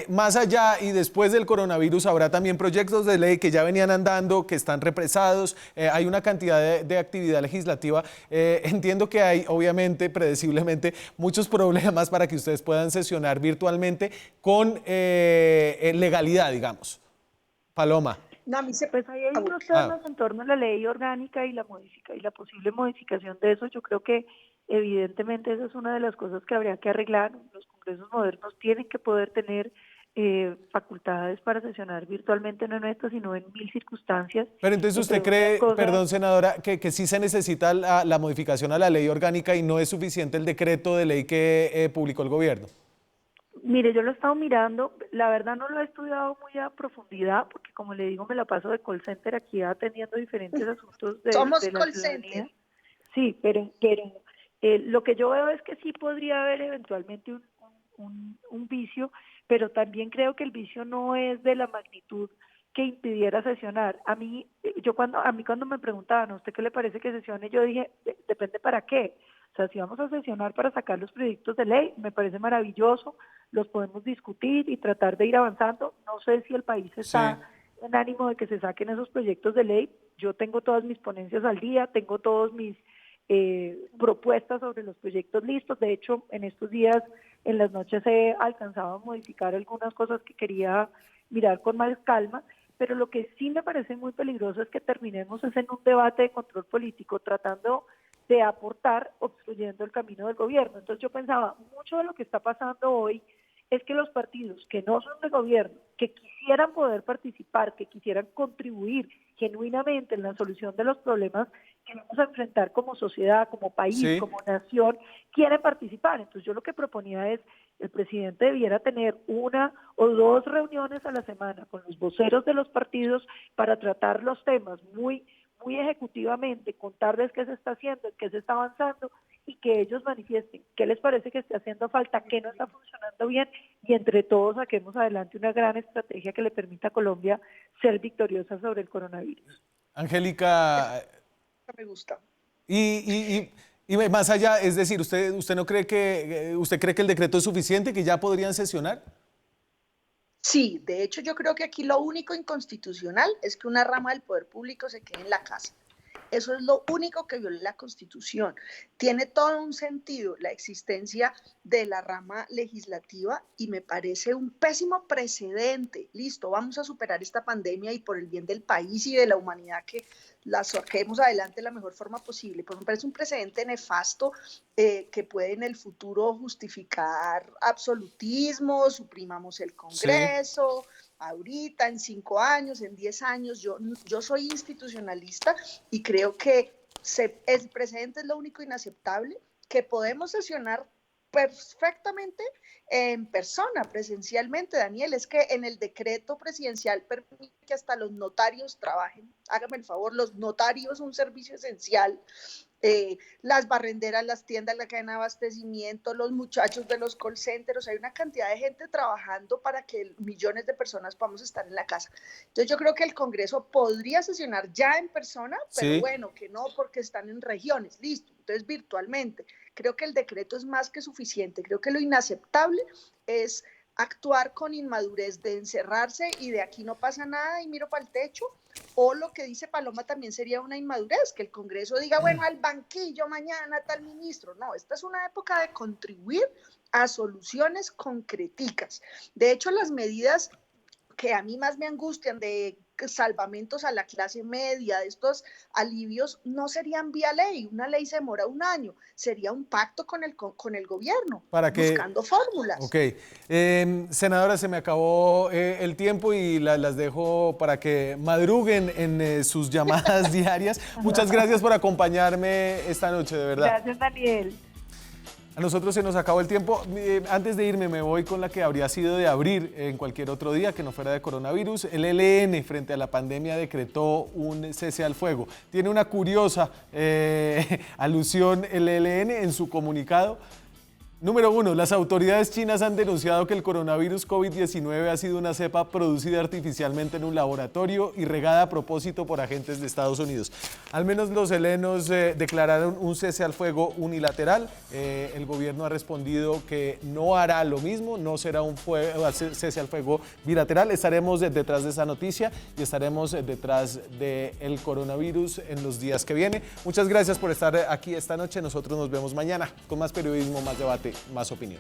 Más allá y después del coronavirus habrá también proyectos de ley que ya venían andando, que están represados, hay una cantidad de actividad legislativa. Entiendo que hay, obviamente, predeciblemente, muchos problemas para que ustedes puedan sesionar virtualmente con legalidad, digamos. Paloma. No, pues ahí hay unos temas en torno a la ley orgánica y la posible modificación de eso. Yo creo que evidentemente esa es una de las cosas que habría que arreglar. Los congresos modernos tienen que poder tener facultades para sesionar virtualmente, no en esta, sino en 1000 circunstancias. Pero entonces usted cree, perdón senadora, que sí se necesita la modificación a la ley orgánica y no es suficiente el decreto de ley que publicó el gobierno. Mire, yo lo he estado mirando, la verdad no lo he estudiado muy a profundidad, porque como le digo, me la paso de call center aquí atendiendo diferentes asuntos de Somos la call ciudadanía. center. Sí, pero lo que yo veo es que sí podría haber eventualmente un vicio, pero también creo que el vicio no es de la magnitud que impidiera sesionar. A mí cuando me preguntaban, ¿a usted qué le parece que sesione? Yo dije, depende para qué. O sea, si vamos a sesionar para sacar los proyectos de ley, me parece maravilloso, los podemos discutir y tratar de ir avanzando. No sé si el país está en ánimo de que se saquen esos proyectos de ley. Yo tengo todas mis ponencias al día, tengo todos mis propuestas sobre los proyectos listos. De hecho, en estos días, en las noches he alcanzado a modificar algunas cosas que quería mirar con más calma, pero lo que sí me parece muy peligroso es que terminemos en un debate de control político tratando de aportar, obstruyendo el camino del gobierno. Entonces yo pensaba, mucho de lo que está pasando hoy es que los partidos que no son de gobierno, que quisieran poder participar, que quisieran contribuir genuinamente en la solución de los problemas que vamos a enfrentar como sociedad, como país, como nación, quieren participar. Entonces yo lo que proponía es, el presidente debiera tener 1 o 2 reuniones a la semana con los voceros de los partidos para tratar los temas muy ejecutivamente, contarles qué se está haciendo, qué se está avanzando y que ellos manifiesten qué les parece que está haciendo falta, qué no está funcionando bien y entre todos saquemos adelante una gran estrategia que le permita a Colombia ser victoriosa sobre el coronavirus. Angélica, me gusta. Y más allá, es decir, ¿usted no cree usted cree que el decreto es suficiente, que ya podrían sesionar? Sí, de hecho yo creo que aquí lo único inconstitucional es que una rama del poder público se quede en la casa. Eso es lo único que viola la Constitución. Tiene todo un sentido la existencia de la rama legislativa y me parece un pésimo precedente. Listo, vamos a superar esta pandemia y por el bien del país y de la humanidad que la saquemos adelante de la mejor forma posible. Pero me parece un precedente nefasto que puede en el futuro justificar absolutismo, suprimamos el Congreso. Sí. Ahorita, en 5 años, en 10 años, yo soy institucionalista y creo que el precedente es lo único inaceptable, que podemos sesionar perfectamente en persona, presencialmente, Daniel, es que en el decreto presidencial permite que hasta los notarios trabajen, hágame el favor, los notarios, un servicio esencial, las barrenderas, las tiendas, la cadena de abastecimiento, los muchachos de los call centers, hay una cantidad de gente trabajando para que millones de personas podamos estar en la casa. Entonces yo creo que el Congreso podría sesionar ya en persona, pero bueno, que no porque están en regiones, listo, entonces virtualmente. Creo que el decreto es más que suficiente, creo que lo inaceptable es actuar con inmadurez de encerrarse y de aquí no pasa nada y miro para el techo, o lo que dice Paloma también sería una inmadurez, que el Congreso diga, bueno, al banquillo mañana tal ministro. No, esta es una época de contribuir a soluciones concreticas. De hecho, las medidas que a mí más me angustian de salvamentos a la clase media, de estos alivios, no serían vía ley. Una ley se demora 1 año, sería un pacto con el gobierno, buscando fórmulas. Ok. Senadora, se me acabó el tiempo y las dejo para que madruguen en sus llamadas diarias. Muchas gracias por acompañarme esta noche, de verdad. Gracias, Daniel. A nosotros se nos acabó el tiempo. Antes de irme me voy con la que habría sido de abrir en cualquier otro día que no fuera de coronavirus. El ELN frente a la pandemia decretó un cese al fuego. Tiene una curiosa alusión el ELN en su comunicado. Número 1, las autoridades chinas han denunciado que el coronavirus COVID-19 ha sido una cepa producida artificialmente en un laboratorio y regada a propósito por agentes de Estados Unidos. Al menos los helenos declararon un cese al fuego unilateral. El gobierno ha respondido que no hará lo mismo, no será un cese al fuego bilateral. Estaremos detrás de esa noticia y estaremos detrás del coronavirus en los días que vienen. Muchas gracias por estar aquí esta noche. Nosotros nos vemos mañana con más periodismo, más debate, más opinión.